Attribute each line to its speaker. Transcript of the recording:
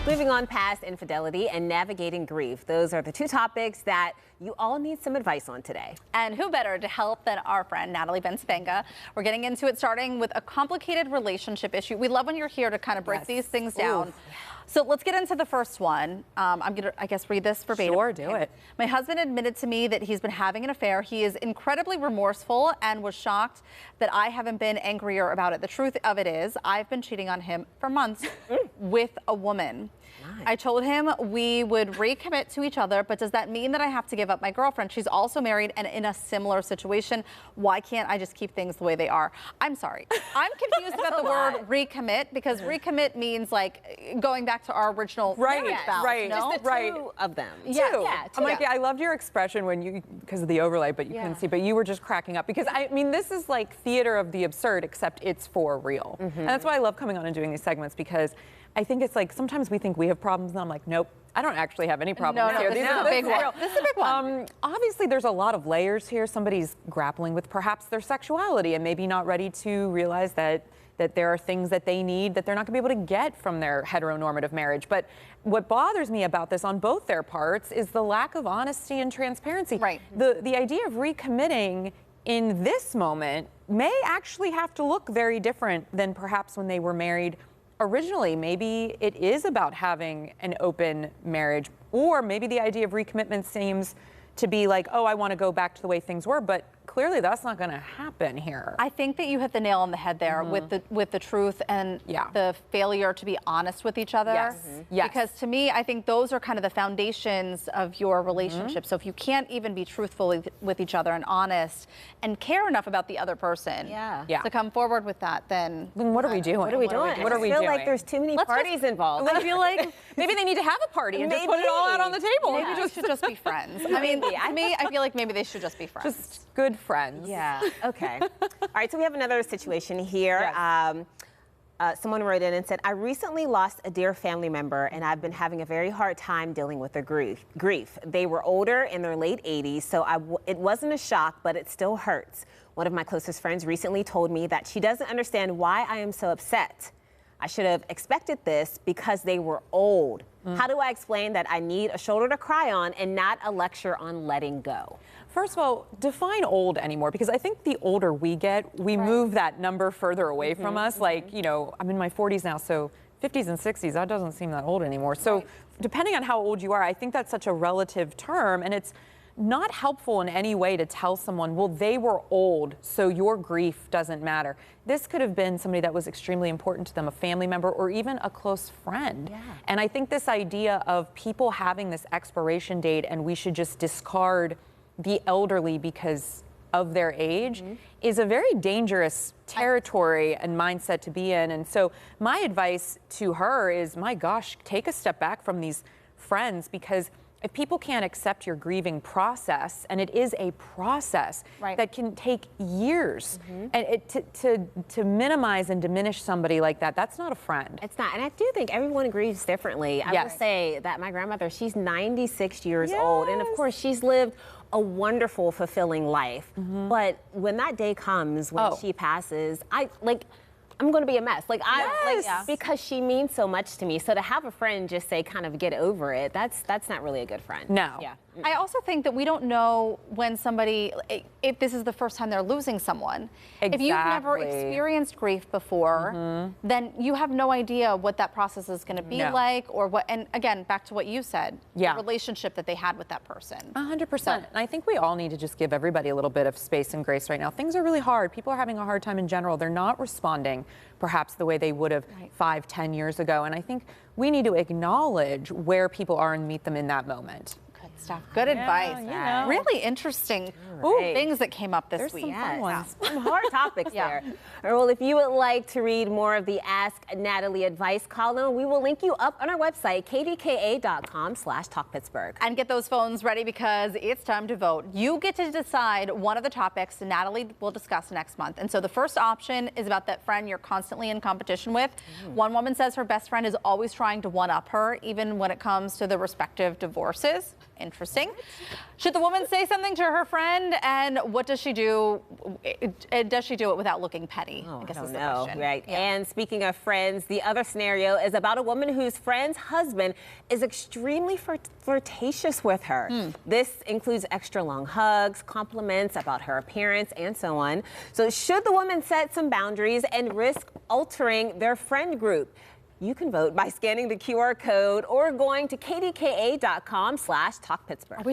Speaker 1: Moving on past infidelity and navigating grief. Those are the two topics that you all need some advice on today.
Speaker 2: And who better to help than our friend Natalie Bencivenga? We're getting into it starting with a complicated relationship issue. We love when you're here to kind of break these things down. So let's get into the first one. I'm going to, I guess, read this verbatim.
Speaker 3: Sure, do it.
Speaker 2: My husband admitted to me that he's been having an affair. He is incredibly remorseful and was shocked that I haven't been angrier about it. The truth of it is, I've been cheating on him for months with a woman. I told him we would recommit to each other, but does that mean that I have to give up my girlfriend? She's also married and in a similar situation. Why can't I just keep things the way they are? I'm sorry. I'm confused about the word recommit, because recommit means like going back to our original marriage vows.
Speaker 3: Right.
Speaker 2: No?
Speaker 1: Just the two of them.
Speaker 2: Yeah.
Speaker 3: I'm like, I loved your expression when you, because of the overlay, but you couldn't see, but you were just cracking up, because I mean, this is like theater of the absurd, except it's for real. And that's why I love coming on and doing these segments, because I think it's like sometimes we think we have problems, and I'm like, nope, I don't actually have any problems here.
Speaker 2: This is a big one. This is a big one.
Speaker 3: Obviously, there's a lot of layers here. Somebody's grappling with perhaps their sexuality and maybe not ready to realize that there are things that they need that they're not going to be able to get from their heteronormative marriage. But what bothers me about this on both their parts is the lack of honesty and transparency.
Speaker 2: Right.
Speaker 3: The idea of recommitting in this moment may actually have to look very different than perhaps when they were married originally. Maybe it is about having an open marriage, or maybe the idea of recommitment seems to be like, oh, I want to go back to the way things were, but clearly that's not going to happen here.
Speaker 2: I think that you hit the nail on the head there with the truth and the failure to be honest with each other.
Speaker 3: Yes.
Speaker 2: Because to me, I think those are kind of the foundations of your relationship. So if you can't even be truthful with each other and honest and care enough about the other person to come forward with that, then
Speaker 3: what are we doing?
Speaker 1: What are we doing?
Speaker 3: What are we
Speaker 1: I feel
Speaker 3: doing?
Speaker 1: like there's too many parties involved.
Speaker 3: I feel like maybe they need to have a party and just put it all out on the table.
Speaker 2: Maybe they should just be friends. I mean, to me, I feel like maybe they should just be friends.
Speaker 3: Just good friends.
Speaker 1: Yeah. Okay. All right. So we have another situation here. Someone wrote in and said, I recently lost a dear family member, and I've been having a very hard time dealing with their grief. They were older, in their late 80s, so it wasn't a shock, but it still hurts. One of my closest friends recently told me that she doesn't understand why I am so upset. I should have expected this because they were old. How do I explain that I need a shoulder to cry on and not a lecture on letting go?
Speaker 3: First of all, define old anymore, because I think the older we get, we move that number further away from us. Like, you know, I'm in my 40s now, so 50s and 60s, that doesn't seem that old anymore. So depending on how old you are, I think that's such a relative term, and it's not helpful in any way to tell someone, well, they were old, so your grief doesn't matter. This could have been somebody that was extremely important to them, a family member, or even a close friend. And I think this idea of people having this expiration date and we should just discard the elderly because of their age is a very dangerous territory and mindset to be in. And so my advice to her is, my gosh, take a step back from these friends, because if people can't accept your grieving process, and it is a process that can take years, and to minimize and diminish somebody like that, that's not a friend.
Speaker 1: It's not. And I do think everyone grieves differently. I will say that my grandmother, she's 96 years old. And of course, she's lived a wonderful, fulfilling life. But when that day comes, when she passes, I'm going to be a mess. Because she means so much to me. So to have a friend just say, kind of get over it, that's not really a good friend.
Speaker 3: No.
Speaker 2: I also think that we don't know when somebody, if this is the first time they're losing someone. If you've never experienced grief before, then you have no idea what that process is going to be like, or what, and again, back to what you said, the relationship that they had with that person.
Speaker 3: 100%. And I think we all need to just give everybody a little bit of space and grace right now. Things are really hard. People are having a hard time in general. They're not responding perhaps the way they would have 5, 10 years ago. And I think we need to acknowledge where people are and meet them in that moment.
Speaker 2: Good stuff. Good advice.
Speaker 3: You know.
Speaker 2: Really interesting things that came up this week.
Speaker 3: Some fun ones.
Speaker 1: Some hard topics there. Well, if you would like to read more of the Ask Natalie advice column, we will link you up on our website, kvka.com/talkpittsburgh.
Speaker 2: And get those phones ready, because it's time to vote. You get to decide one of the topics Natalie will discuss next month. And so the first option is about that friend you're constantly in competition with. One woman says her best friend is always trying to one-up her, even when it comes to the respective divorces. interesting. Should the woman say something to her friend, and what does she do? Does she do it without looking petty?
Speaker 1: Oh,
Speaker 2: I guess
Speaker 1: I
Speaker 2: is
Speaker 1: don't
Speaker 2: the
Speaker 1: know,
Speaker 2: question.
Speaker 1: right?
Speaker 2: Yeah.
Speaker 1: And speaking of friends, the other scenario is about a woman whose friend's husband is extremely flirtatious with her. This includes extra long hugs, compliments about her appearance, and so on. So should the woman set some boundaries and risk altering their friend group? You can vote by scanning the QR code or going to kdka.com/talkpittsburgh.